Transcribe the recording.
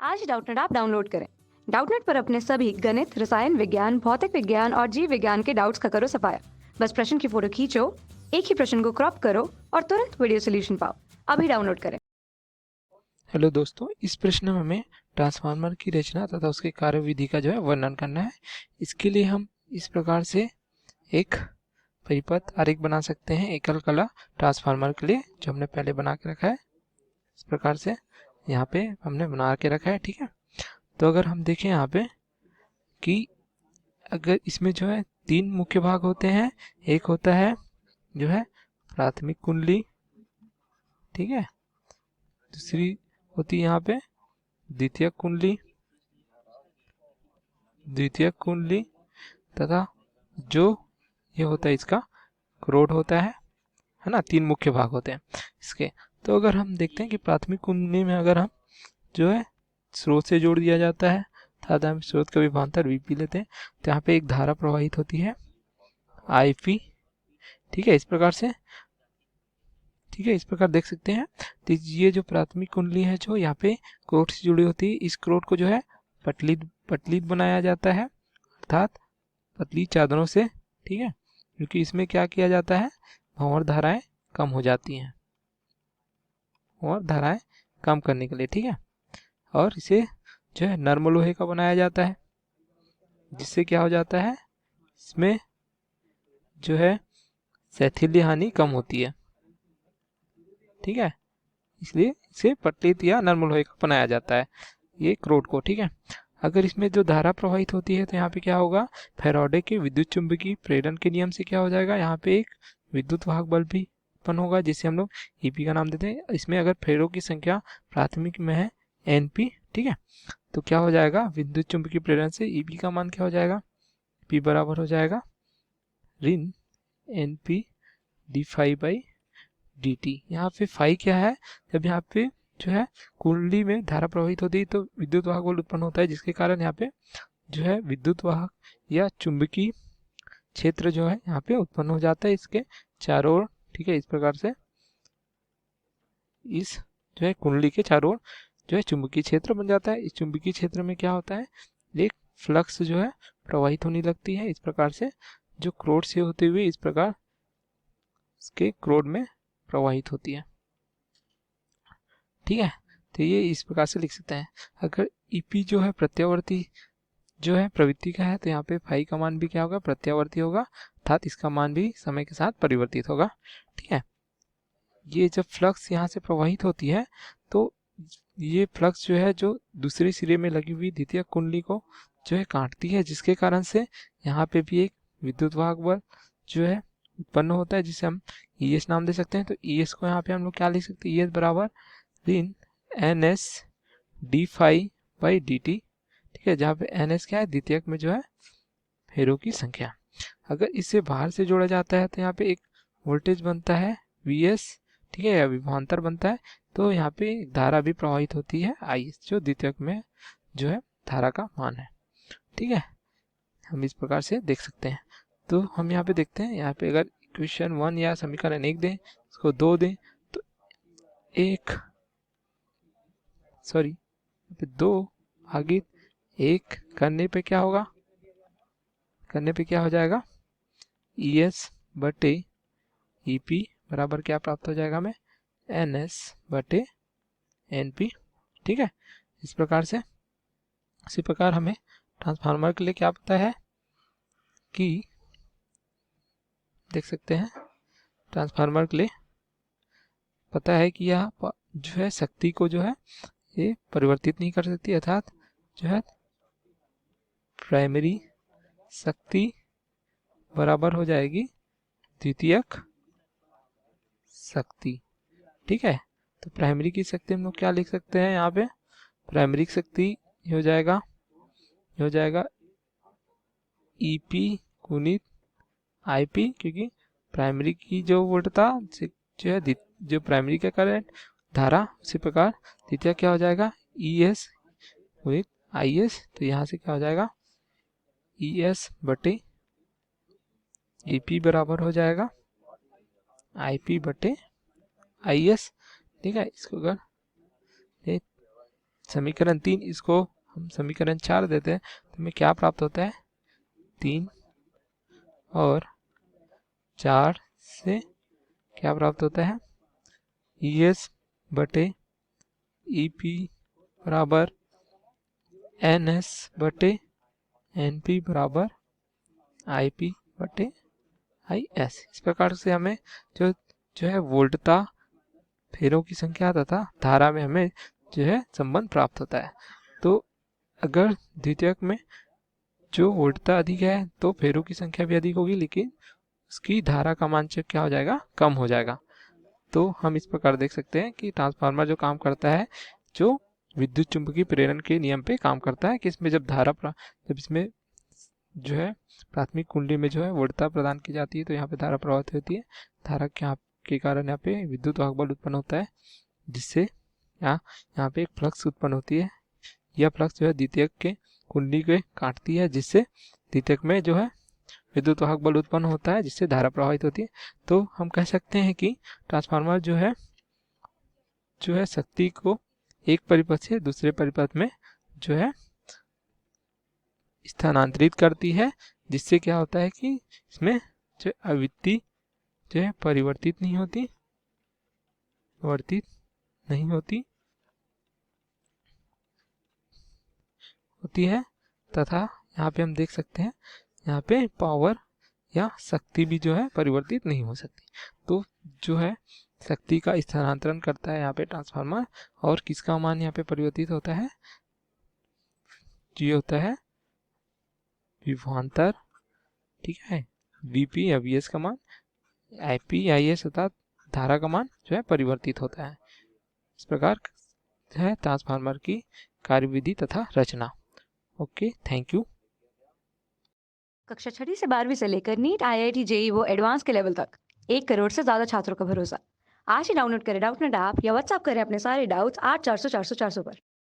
आज Doubtnut app download करें। Doubtnut पर अपने सभी गणित, रसायन विज्ञान, भौतिक विज्ञान और जीव विज्ञान के डाउट्स का करो सफाया। बस प्रश्न की फोटो खींचो, एक ही प्रश्न को क्रॉप करो और तुरंत वीडियो सोल्यूशन पाओ। अभी डाउनलोड करें। हेलो दोस्तों, इस प्रश्न में हमें ट्रांसफार्मर की रचना तथा उसके कार्यविधि का वर्णन करना है। इसके लिए हम इस प्रकार से एक परिपथ आरेख बना सकते हैं एकल कला ट्रांसफार्मर के लिए, जो हमने पहले बना के रखा है। इस प्रकार से यहाँ पे हमने बना के रखा है, ठीक है। तो अगर हम देखें यहाँ पे कि अगर इसमें तीन मुख्य भाग होते हैं। एक होता है प्राथमिक कुंडली, ठीक है। दूसरी होती है यहाँ पे द्वितीयक कुंडली तथा जो ये होता है इसका क्रोड होता है ना। तीन मुख्य भाग होते हैं इसके। तो अगर हम देखते हैं कि प्राथमिक कुंडली में अगर हम स्रोत से जोड़ दिया जाता है तथा हम स्रोत का विभवांतर वीपी लेते हैं, तो यहाँ पे एक धारा प्रवाहित होती है आईपी, ठीक है। इस प्रकार से, ठीक है, इस प्रकार देख सकते हैं। तो ये जो प्राथमिक कुंडली है जो यहाँ पे क्रोड से जुड़ी होती है, इस क्रोड को पटली बनाया जाता है, अर्थात पतली चादरों से, ठीक है। क्योंकि इसमें क्या किया जाता है, भंवर धाराएं कम हो जाती हैं, और धाराएं कम करने के लिए, ठीक है। और इसे नर्म लोहे का बनाया जाता है, जिससे क्या हो जाता है, इसमें शैथिल्य हानि कम होती है, ठीक है। इसलिए इसे पटलित या नर्म लोहे का बनाया जाता है ये क्रोड को, ठीक है। अगर इसमें जो धारा प्रवाहित होती है तो यहाँ पे क्या होगा, फैराडे के विद्युत चुंबकीय प्रेरण के नियम से क्या हो जाएगा, यहाँ पे एक विद्युत वाहक बल भी उत्पन्न होगा, जिसे हम लोग ईपी का नाम देते हैं। इसमें अगर फेरों की संख्या प्राथमिक में है एनपी, ठीक है, तो क्या हो जाएगा, विद्युत चुंबकीय प्रेरण से ईपी का मान क्या हो जाएगा, पी बराबर हो जाएगा ऋण NP D phi by D T. यहाँ पे फाई क्या है, जब यहाँ पे कुंडली में धारा प्रवाहित होती है तो विद्युत वाहक बल उत्पन्न होता है, जिसके कारण यहाँ पे विद्युत वाहक या चुंबकीय क्षेत्र यहाँ पे उत्पन्न हो जाता है इसके चारों ओर, ठीक है। इस प्रकार से इस कुंडली के चारों ओर चुंबकीय क्षेत्र बन जाता है। इस चुंबकीय क्षेत्र में क्या होता है, एक फ्लक्स प्रवाहित होने लगती है। इस प्रकार से जो क्रोड से होते हुए इस प्रकार इसके क्रोड में प्रवाहित होती है, ठीक है। तो ये इस प्रकार से लिख सकते हैं। अगर ईपी प्रत्यावर्ती प्रवृत्ति का है, तो यहाँ पे फाई का मान भी क्या होगा, प्रत्यावर्ती होगा, अर्थात इसका मान भी समय के साथ परिवर्तित होगा, ठीक है। ये जब फ्लक्स यहाँ से प्रवाहित होती है तो ये फ्लक्स जो दूसरे सिरे में लगी हुई द्वितीय कुंडली को काटती है, जिसके कारण से यहाँ पे भी एक विद्युत वाहक बल उत्पन्न होता है, जिसे हम ईएस नाम दे सकते हैं। तो ईएस को यहाँ पे हम लोग क्या लिख सकते हैं, ईएस बराबर ऋण N S D phi by D T, ठीक है। जहाँ पे एन एस क्या है, द्वितीयक में फेरों की संख्या। अगर इसे बाहर से जोड़ा जाता है तो यहाँ पे एक वोल्टेज बनता है वी एस, ठीक है, या विभवांतर बनता है। तो यहाँ पे एक धारा भी प्रवाहित होती है आई एस, जो द्वितीयक में धारा का मान है, ठीक है। हम इस प्रकार से देख सकते हैं। तो हम यहाँ पे देखते हैं, यहाँ पे अगर इक्वेशन 1 या समीकरण 1 दें, इसको 2 दें, तो दो भागित 1 करने पे क्या होगा, हो जाएगा ई एस बटे ई पी बराबर क्या प्राप्त हो जाएगा हमें, एन एस बटे एन पी, ठीक है। इस प्रकार से, इसी प्रकार हमें ट्रांसफार्मर के लिए क्या पता है कि देख सकते हैं, ट्रांसफार्मर के लिए पता है कि यह शक्ति को ये परिवर्तित नहीं कर सकती, अर्थात प्राइमरी शक्ति बराबर हो जाएगी द्वितीयक शक्ति, ठीक है। तो प्राइमरी की शक्ति हम लोग क्या लिख सकते हैं, यहाँ पे प्राइमरी शक्ति हो जाएगा ईपी गुणित आईपी, क्योंकि प्राइमरी की वोल्टता प्राइमरी का करंट धारा, उसी प्रकार द्वितीय क्या हो जाएगा ई एस गुणित आई एस। तो यहाँ से क्या हो जाएगा, ई एस बटे ई पी बराबर हो जाएगा आई पी बटे आई एस, ठीक है। इसको अगर समीकरण 3 इसको हम समीकरण 4 देते हैं तो हमें क्या प्राप्त होता है, 3 और 4 से क्या प्राप्त होता है, ES बटे EP बराबर NS बटे NP बराबर IP बटे IS। इस प्रकार से हमें जो जो है वोल्टता, फेरों की संख्या तथा धारा में हमें जो है संबंध प्राप्त होता है। तो अगर द्वितीयक में जो वोल्टता अधिक है तो फेरों की संख्या भी अधिक होगी, लेकिन उसकी धारा का मान क्या हो जाएगा, कम हो जाएगा। तो हम इस प्रकार देख सकते हैं कि ट्रांसफार्मर जो काम करता है, जो विद्युत चुंबकीय प्रेरण के नियम पे काम करता है कि इसमें जब जब इसमें जो है प्राथमिक कुंडली में जो है वोल्टता प्रदान की जाती है तो यहाँ पे धारा प्रवाहित होती है। धारा के कारण यहाँ पे विद्युत वाहक बल उत्पन्न होता है, जिससे यहाँ पे एक फ्लक्स उत्पन्न होती है। यह फ्लक्स जो है द्वितीयक के कुंडली के काटती है, जिससे द्वितीयक में जो है विद्युत वाहक बल उत्पन्न होता है, जिससे धारा प्रवाहित होती है। तो हम कह सकते हैं कि ट्रांसफार्मर जो है शक्ति को एक परिपथ से दूसरे परिपथ में जो है स्थानांतरित करती है, जिससे क्या होता है कि इसमें जो आवृत्ति जो है परिवर्तित नहीं होती है तथा यहाँ पे हम देख सकते हैं यहाँ पे पावर या शक्ति भी जो है परिवर्तित नहीं हो सकती। तो जो है शक्ति का स्थानांतरण करता है यहाँ पे ट्रांसफार्मर, और किसका मान यहाँ पे परिवर्तित होता है, ये होता है विभवांतर, ठीक है, VP या VS का मान, IP IS अर्थात धारा का मान जो है परिवर्तित होता है। इस प्रकार है ट्रांसफार्मर की कार्यविधि तथा रचना। Okay, thank you. कक्षा 6वीं से 12वीं से लेकर नीट, IIT, JEE वो एडवांस के लेवल तक 1 करोड़ से ज्यादा छात्रों का भरोसा। आज ही डाउनलोड करें डाउटनेट ऐप या व्हाट्सएप करें अपने सारे डाउट्स 8400 400 400 पर।